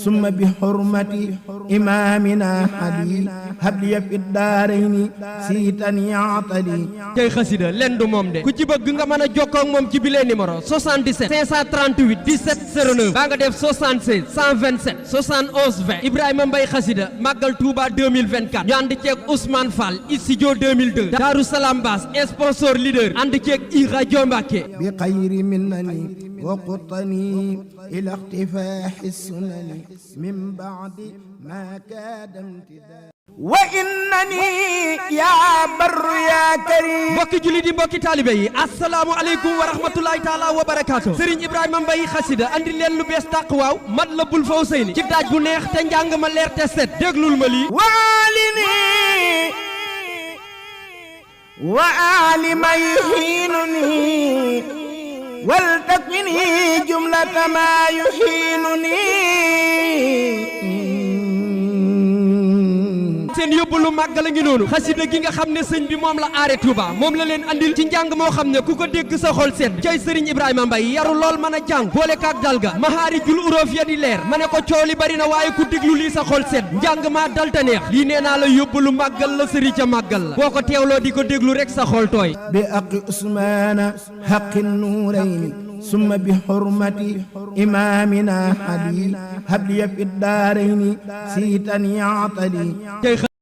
ثم بحرمة إمامنا حدي هب لي في الدارين سيتني عطلي tey xasida leen du moom de ku ci bëgg nga mën a jokkoo ak moom ci bile numéro 77 538 17 09 baa nga def 76 127 71 20 Ibrahima Mbaye xasida màggal Touba 2024 ñu ànd ceeg Ousmane Fall studio 2002 Darou Salam Bass sponsor leader ànd ceeg i rajo Mbàkke بخير منني وقطني إلى اختفاح السنن من بعد ما كاد امتداد وإنني يا بر يا كريم mbokki julli di mbokki taalibe yi assalaamu aleykum wa rahmatullahi taala wa barakaatu Serigne Ibrahima Mbaye xasida andi leen lu bees tàq waaw Matlabul Fawzayni ci daaj bu neex te njàng ma leer te set déglul ma lii وآل من يحينني ولتكفني جملة ما يحينني seen yóbbalu màggal a ngi noonu xasida gi nga xam ne sëñ bi moom la aare Touba moom la leen andil ci njàng moo xam ne ku ko dégg sa xol sedd cay Serigne Ibrahima Mbaye yaru lool mën a jàng boole kaak dal ga mahaari jul uróof ya di leer ma ne ko coow li bari na waaye ku déglu lii sa xol sedd njàng maa dal te neex lii nee naa la yóbbalu màggal la sëriñ ca màggal la boo ko teewloo di ko déglu rek sa xol tooy بأق عثمان حق النورين ثم بحرمة إمامنا حدي هب لي في الدارين سيتني عطلي